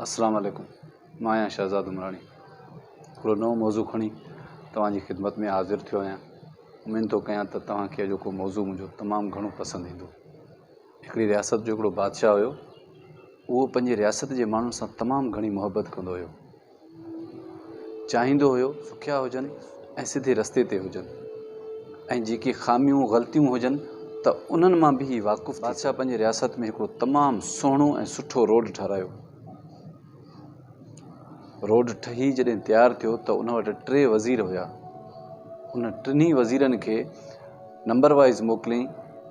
अस्सलाम वालेकुम। मां आहियां शहज़ाद उमरानी। हिकिड़ो नओं मौज़ू खणी तव्हांजी ख़िदमत में हाज़िर थियो आहियां। उमेद थो कयां त तव्हांखे जेको मौज़ू मुंहिंजो तमामु घणो पसंदि ईंदो। हिकिड़ी रियासत जो हिकिड़ो बादशाह हुयो। उहो पंहिंजी रियासत जे माण्हुनि सां तमामु घणी मुहबत कंदो हुयो। चाहींदो हुयो सुखिया हुजनि ऐं सिधे रस्ते ते हुजनि, ऐं जेके ख़ामियूं ग़लतियूं हुजनि त उन्हनि मां बि वाक़ुफ़ु। बादशाह पंहिंजी रियासत में हिकिड़ो तमामु सुहिणो ऐं सुठो रोड ठारायो। रोड ठही जॾहिं तयारु थियो त उन वटि 3 वज़ीर हुया। उन 3 वज़ीरनि खे नंबर वाइज़ मोकिलियईं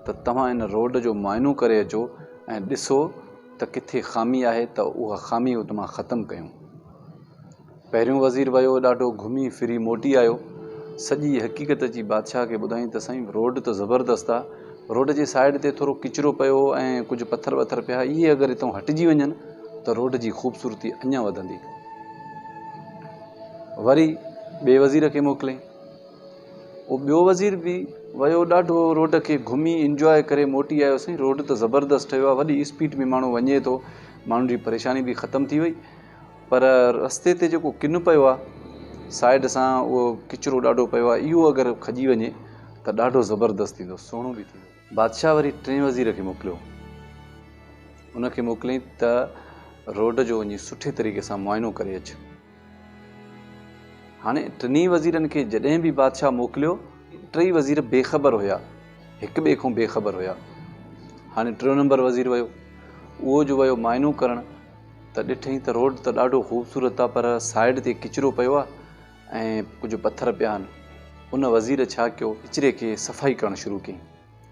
त तव्हां इन रोड जो मुआइनो करे अचो ऐं ॾिसो त किथे ख़ामी आहे त उहा ख़ामी उते मां ख़तमु कयूं। पहिरियों वज़ीर वियो, ॾाढो घुमी फिरी मोटी आयो। सॼी हक़ीक़त जी बादशाह खे ॿुधाईं त साईं रोड त ज़बरदस्त आहे, रोड जे साइड ते थोरो किचिरो पियो ऐं कुझु पथर वथर पिया, इहे अगरि हितां हटिजी वञनि त रोड जी ख़ूबसूरती अञा वधंदी। वरी ॿिए वज़ीर खे मोकिलियईं। उहो ॿियो वज़ीर बि वियो, ॾाढो रोड खे घुमी इंजॉय करे मोटी आयो। साईं रोड त ज़बरदस्त ठहियो आहे, वॾी स्पीड में माण्हू वञे थो, माण्हुनि जी परेशानी बि ख़तमु थी वई, पर रस्ते ते जेको किन पियो आहे साइड सां, उहो किचिरो ॾाढो पियो आहे, इहो अगरि खॼी वञे त ॾाढो ज़बरदस्त थींदो, सुहिणो बि थींदो। बादशाह वरी 3 वज़ीर खे मोकिलियो। उनखे मोकिलियईं त रोड जो वञी सुठे तरीक़े सां मुआइनो करे अचु। हाणे 3 वज़ीरनि खे जॾहिं बि बादशाह मोकिलियो, 3 वज़ीर बेख़बर हुया, हिक ॿिए खां बेख़बर हुया। हाणे 3 नंबर वज़ीर वियो। उहो जो वियो मुआइनो करणु, त ॾिठईं त रोड त ॾाढो ख़ूबसूरत आहे, पर साइड ते किचिरो पियो आहे ऐं कुझु पथर पिया आहिनि। उन वज़ीर छा कयो, किचिरे खे सफ़ाई करणु शुरू कयईं।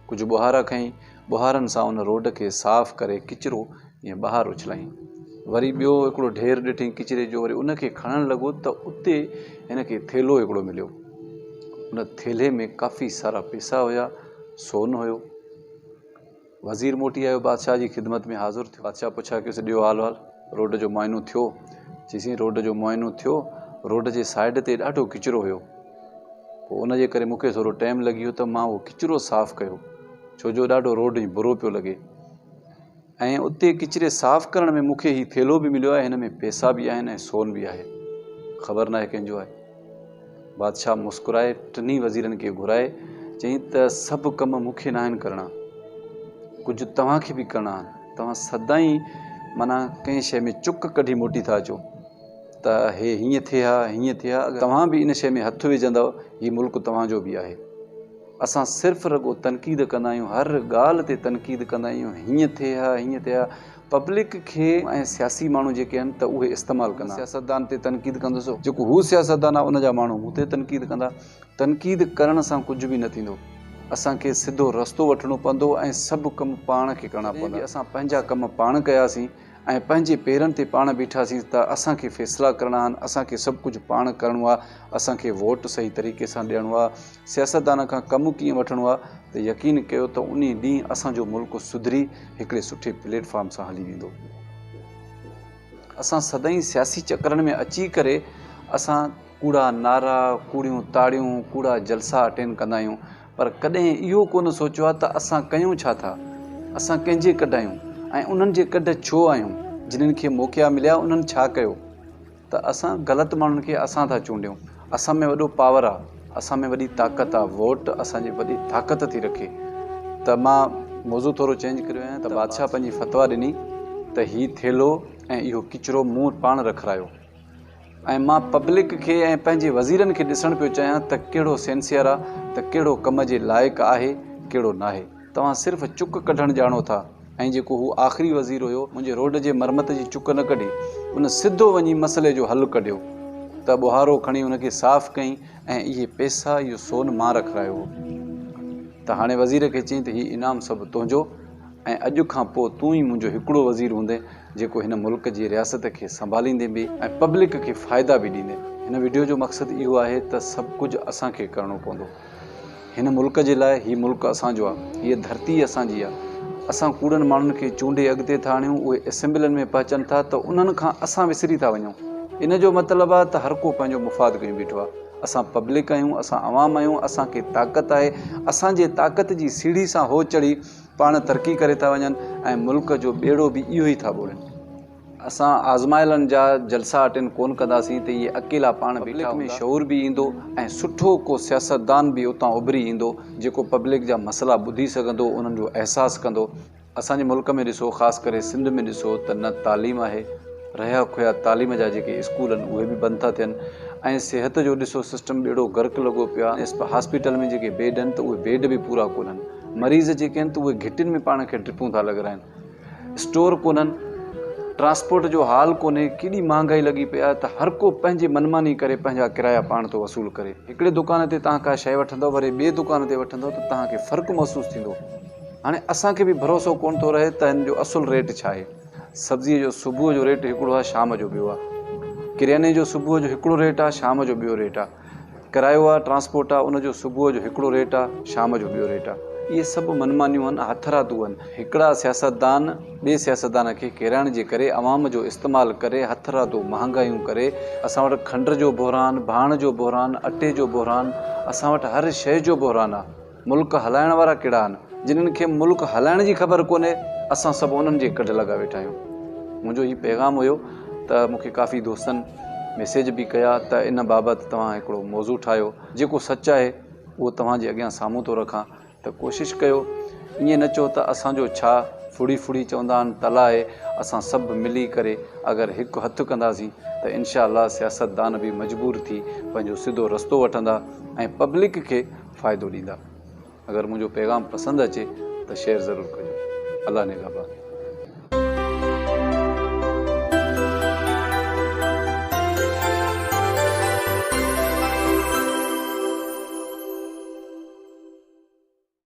कुझु ॿुहारा खईं, ॿुहारनि सां उन रोड खे साफ़ु करे किचिरो ईअं ॿाहिरि उछलाईं। वरी ॿियो हिकिड़ो ढेर ॾिठईं किचिरे जो, वरी उनखे खणणु लॻो त उते हिनखे थेलो हिकिड़ो मिलियो। उन थेले में काफ़ी सारा पैसा हुया, सोन हुयो। वज़ीर मोटी आयो, बादशाह जी ख़िदमत में हाज़िर थियो। बादशाह पुछा कयोसि, ॾियो हाल रोड जो मुआइनो थियो? चईसीं रोड जो मुआइनो थियो, रोड जे साइड ते ॾाढो किचिरो हुयो, पोइ उनजे करे मूंखे थोरो टाइम लॻी वियो त मां उहो किचिरो साफ़ु कयो, छो जो ॾाढो रोड बुरो पियो लॻे। ऐं उते किचिरे साफ़ु करण में मूंखे हीउ थेलो बि मिलियो आहे, हिन में पैसा बि आहिनि ऐं सोन बि आहे, ख़बर नाहे कंहिंजो आहे। बादशाह मुस्कुराए 3 वज़ीरनि खे घुराए चईं त सभु कम मूंखे न आहिनि करणा, कुझु तव्हांखे बि करणा आहिनि। तव्हां सदाईं माना कंहिं शइ में चुक कढी मोटी था अचो त हे हीअं थिए हा, हीअं थिए हा। तव्हां बि इन शइ में हथु विझंदव, हीउ मुल्क तव्हांजो बि आहे। असां सिर्फ़ु रुॻो तनक़ीद कंदा आहियूं, हर ॻाल्हि ते तनक़ीद कंदा आहियूं, हीअं थिए हा, हीअं थिए हा। पब्लिक खे ऐं सियासी माण्हू जेके आहिनि त उहे इस्तेमालु कंदा। सियासतदान ते तनक़ीद कंदुसि, जेको हू सियासतदान आहे उनजा माण्हू मूं ते तनक़ीद कंदा। तनक़ीद करण सां कुझु बि न थींदो। असांखे सिधो रस्तो वठिणो पवंदो ऐं सभु कम पाण खे करणा पवंदा। असां पंहिंजा कम पाण कयासीं ऐं पंहिंजे पेरनि ते पाण बीठासीं त असांखे फ़ैसिला करणा आहिनि, असांखे सभु कुझु पाण करिणो आहे, असांखे वोट सही तरीक़े सां ॾियणो आहे, सियासतदान खां कमु कीअं वठिणो आहे, त यकीन कयो त उन ॾींहुं असांजो मुल्क सुधरी हिकिड़े सुठे प्लेटफॉर्म सां हली वेंदो। असां सदाईं सियासी चकरनि में अची करे असां कूड़ा नारा, कूड़ियूं ताड़ियूं, कूड़ा जलसा अटेंड कंदा आहियूं, पर कॾहिं इहो कोन सोचियो आहे त असां कयूं छा था, असां कंहिंजे कढ आहियूं ऐं उन्हनि जे कढ छो आहियूं। जिन्हनि खे मौक़ा मिलिया उन्हनि छा कयो, त असां ग़लति माण्हुनि खे असां था चूंडियूं। असां में वॾो पावर आहे, असां में वॾी ताक़त आहे, वोट असांजी वॾी ताक़त थी रखे। त मां मौज़ू थोरो चेंज करियो आहियां। त बादशाह पंहिंजी फतवा ॾिनी त हीउ थेलो ऐं इहो किचिरो मूं पाण रखायो, ऐं मां पब्लिक खे ऐं पंहिंजे वज़ीरनि खे ॾिसणु पियो चाहियां त कहिड़ो सेंसियर आहे, त कहिड़ो कम जे लाइक़ु आहे, कहिड़ो नाहे। तव्हां सिर्फ़ु चुक कढणु ॼाणो था। ऐं जेको हू आख़िरी वज़ीर हुयो, मुंहिंजे रोड जे मरमत जी चुक न कढी, उन सिधो वञी मसइले जो हल कढियो, त ॿुहारो खणी उनखे साफ़ु कयईं ऐं इहे पैसा, इहो सोन मां रखायो हो। त हाणे वज़ीर खे चयईं त हीउ इनाम सभु तुंहिंजो, ऐं अॼु खां पोइ तूं ई मुंहिंजो हिकिड़ो वज़ीर हूंदे जेको हिन मुल्क जी रियासत खे संभालींदे बि ऐं पब्लिक खे फ़ाइदा बि ॾींदे। हिन वीडियो जो मक़सदु इहो आहे त सभु कुझु असांखे करिणो पवंदो। हिन मुल्क जे लाइ हीउ मुल्क असांजो आहे, हीअ धरती असांजी आहे। असां कूड़नि माण्हुनि खे चूंडे अॻिते था आणियूं, उहे असेंबलियुनि में पहुचनि था त उन्हनि खां असां विसरी था वञूं। इन जो मतिलबु आहे त हर को पंहिंजो मुफ़ाद कयूं बीठो आहे। असां पब्लिक आहियूं, असां आवाम आहियूं, असांखे ताक़त आहे। असांजे ताक़त जी सीढ़ी सां हो चढ़ी पाण तरक़ी करे था वञनि ऐं मुल्क जो ॿेड़ो बि इहो ई था ॿोड़नि। असां आज़माइलनि जा जलसा अटेंड कोन कंदासीं त इहे अकेला पाण पब्लिक में शौर बि ईंदो ऐं सुठो को सियासतदान बि उतां उभरी ईंदो जेको पब्लिक जा मसइला ॿुधी सघंदो, उन्हनि जो अहसासु कंदो। असांजे मुल्क में ॾिसो, ख़ासि करे सिंध में ॾिसो त न तालीम आहे, रहिया खुया तालीम जा जेके स्कूल आहिनि उहे बि बंदि था थियनि, ऐं सिहत जो ॾिसो सिस्टम ॿेड़ो गर्क लॻो पियो आहे। हॉस्पिटल में जेके बेड आहिनि त उहे बेड बि पूरा कोन्हनि, मरीज़ जेके आहिनि त उहे घिटियुनि में पाण खे ड्रिपूं था लॻाराइनि, स्टोर कोन्हनि, ट्रांसपोर्ट जो हाल कोन्हे, केॾी महांगाई लॻी पई आहे त हर को पंहिंजी मनमानी करे पंहिंजा किराया पाण थो वसूल करे। हिकिड़े दुकान ते तव्हां का शइ वठंदव, वरी ॿिए दुकान ते वठंदव त तव्हांखे फ़र्क़ु महसूसु थींदो। हाणे असांखे बि भरोसो कोन थो रहे त हिन जो असुलु रेट छा आहे। सब्ज़ीअ जो सुबुह जो रेट हिकिड़ो आहे, शाम जो ॿियो आहे। किरयाने जो सुबुह जो हिकिड़ो रेट आहे, शाम जो ॿियो रेट आहे। किरायो आहे, ट्रांसपोर्ट आहे, उनजो सुबुह जो हिकिड़ो रेट आहे, शाम जो ॿियो रेट आहे। इहे सभु मनमानियूं आहिनि, हथरातूं आहिनि। हिकिड़ा सियासतदान ॿिए सियासतदान खे किराइण जे करे, अवाम जो इस्तेमालु करे, हथरातूं महांगाइयूं करे, असां वटि खंड जो बहिरान, भाण जो बहिरान, अटे जो बहिरान, असां वटि हर शइ जो बहिरान आहे। मुल्क हलाइण वारा कहिड़ा आहिनि, जिन्हनि खे मुल्क हलाइण जी ख़बर कोन्हे, असां सभु उन्हनि जे कढ लॻा वेठा आहियूं। मुंहिंजो हीउ पैगाम हुयो त मूंखे काफ़ी दोस्तनि मैसेज बि कया त इन बाबति तव्हां हिकिड़ो मौज़ू ठाहियो, जेको सच आहे उहो तव्हांजे अॻियां साम्हूं थो रखां, त कोशिशि कयो। ईअं न चओ त असांजो छा, फुड़ी फुड़ी चवंदा आहिनि तला आहे। असां सभु मिली करे अगरि हिकु हथु कंदासीं त इनशा अल्लाह सियासतदान बि मजबूर थी पंहिंजो सिधो रस्तो वठंदा ऐं पब्लिक खे फ़ाइदो ॾींदा। अगरि मुंहिंजो पैगाम पसंदि अचे त शेयर ज़रूरु कजो। अल्लाह निगहबान।